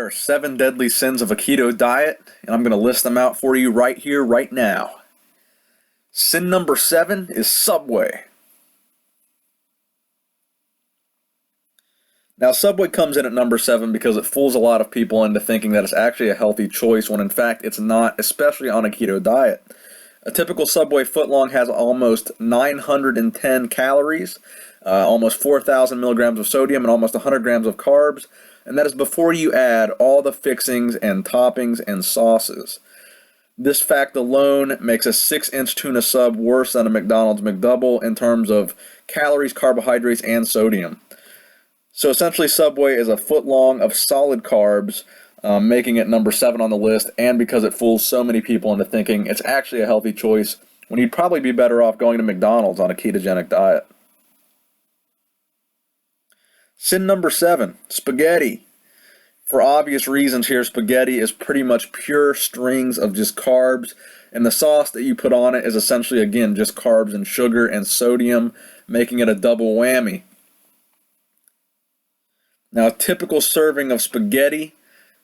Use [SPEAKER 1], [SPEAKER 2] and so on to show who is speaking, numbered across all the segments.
[SPEAKER 1] There are 7 deadly sins of a keto diet, and I'm going to list them out for you right here, right now. Sin number 7 is Subway. Now, Subway comes in at number 7 because it fools a lot of people into thinking that it's actually a healthy choice when in fact it's not, especially on a keto diet. A typical Subway footlong has almost 910 calories, almost 4,000 milligrams of sodium, and almost 100 grams of carbs, and that is before you add all the fixings and toppings and sauces. This fact alone makes a 6-inch tuna sub worse than a McDonald's McDouble in terms of calories, carbohydrates, and sodium. So essentially, Subway is a footlong of solid carbs, making it number 7 on the list, and because it fools so many people into thinking it's actually a healthy choice when you'd probably be better off going to McDonald's on a ketogenic diet. Sin number 7, spaghetti. For obvious reasons here, spaghetti is pretty much pure strings of just carbs, and the sauce that you put on it is essentially, again, just carbs and sugar and sodium, making it a double whammy. Now, a typical serving of spaghetti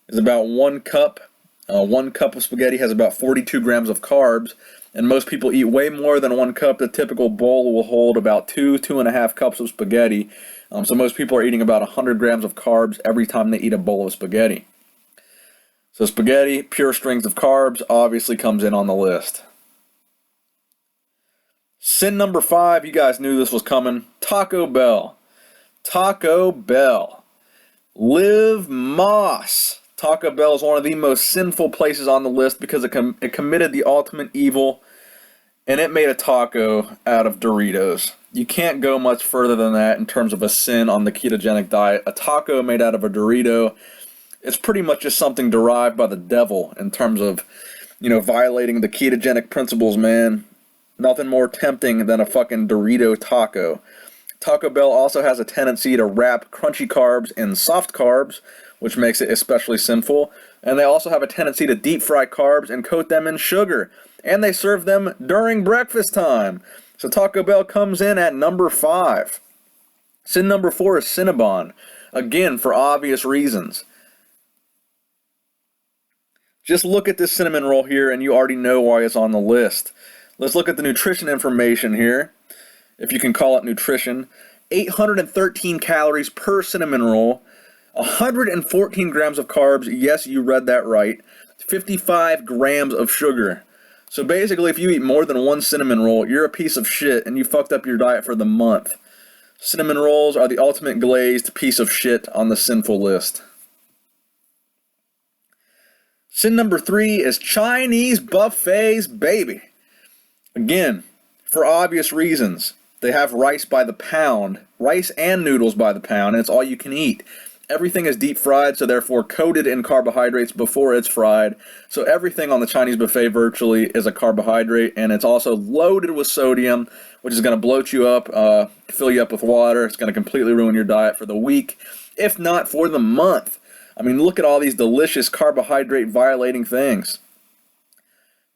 [SPEAKER 1] is about 1 cup. 1 cup of spaghetti has about 42 grams of carbs, and most people eat way more than 1 cup. The typical bowl will hold about 2.5 cups of spaghetti. So most people are eating about 100 grams of carbs every time they eat a bowl of spaghetti. So spaghetti, pure strings of carbs, obviously comes in on the list. Sin number 5, you guys knew this was coming, Taco Bell. Taco Bell. Live Moss. Taco Bell is one of the most sinful places on the list because it committed the ultimate evil, and it made a taco out of Doritos. You can't go much further than that in terms of a sin on the ketogenic diet. A taco made out of a Dorito, it's pretty much just something derived by the devil in terms of, violating the ketogenic principles, man. Nothing more tempting than a fucking Dorito taco. Taco Bell also has a tendency to wrap crunchy carbs in soft carbs, which makes it especially sinful. And they also have a tendency to deep fry carbs and coat them in sugar. And they serve them during breakfast time. So Taco Bell comes in at number 5. Sin number 4 is Cinnabon. Again, for obvious reasons. Just look at this cinnamon roll here and you already know why it's on the list. Let's look at the nutrition information here, if you can call it nutrition. 813 calories per cinnamon roll, 114 grams of carbs, yes, you read that right, 55 grams of sugar. So basically, if you eat more than 1 cinnamon roll, you're a piece of shit and you fucked up your diet for the month. Cinnamon rolls are the ultimate glazed piece of shit on the sinful list. Sin number 3 is Chinese buffets, baby. Again, for obvious reasons. They have rice by the pound, rice and noodles by the pound, and it's all you can eat. Everything is deep fried, so therefore coated in carbohydrates before it's fried. So everything on the Chinese buffet virtually is a carbohydrate, and it's also loaded with sodium, which is going to bloat you up, fill you up with water. It's going to completely ruin your diet for the week, if not for the month. I mean, look at all these delicious carbohydrate violating things.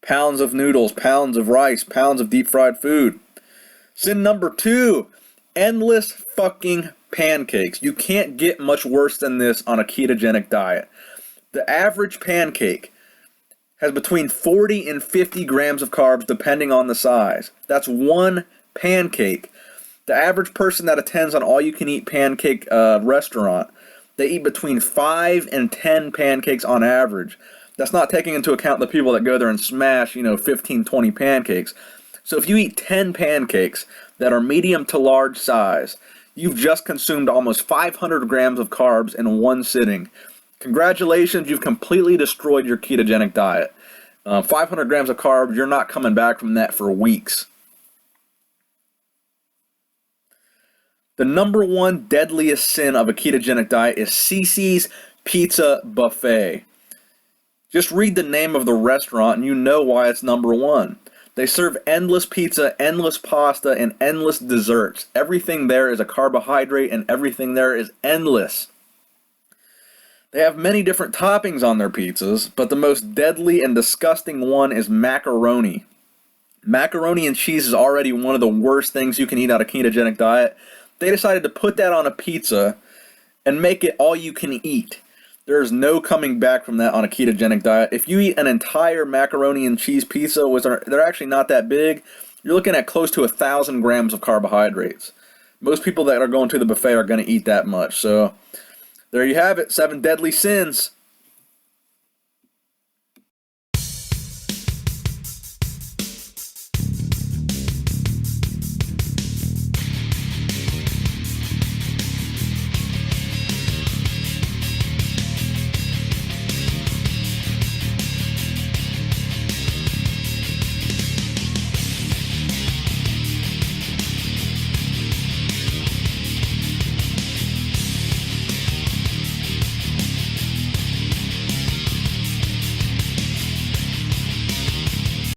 [SPEAKER 1] Pounds of noodles, pounds of rice, pounds of deep fried food. Sin number 2, endless fucking pancakes. You can't get much worse than this on a ketogenic diet. The average pancake has between 40 and 50 grams of carbs depending on the size. That's 1 pancake. The average person that attends an all-you-can-eat pancake restaurant, they eat between 5 and 10 pancakes on average. That's not taking into account the people that go there and smash, 15, 20 pancakes. So if you eat 10 pancakes that are medium to large size, you've just consumed almost 500 grams of carbs in 1 sitting. Congratulations, you've completely destroyed your ketogenic diet. 500 grams of carbs, you're not coming back from that for weeks. The number 1 deadliest sin of a ketogenic diet is Cici's Pizza Buffet. Just read the name of the restaurant and you know why it's number 1. They serve endless pizza, endless pasta, and endless desserts. Everything there is a carbohydrate and everything there is endless. They have many different toppings on their pizzas, but the most deadly and disgusting one is macaroni. Macaroni and cheese is already one of the worst things you can eat on a ketogenic diet. They decided to put that on a pizza and make it all you can eat. There's no coming back from that on a ketogenic diet. If you eat an entire macaroni and cheese pizza, which they're actually not that big, you're looking at close to 1,000 grams of carbohydrates. Most people that are going to the buffet are going to eat that much. So there you have it, 7 deadly sins.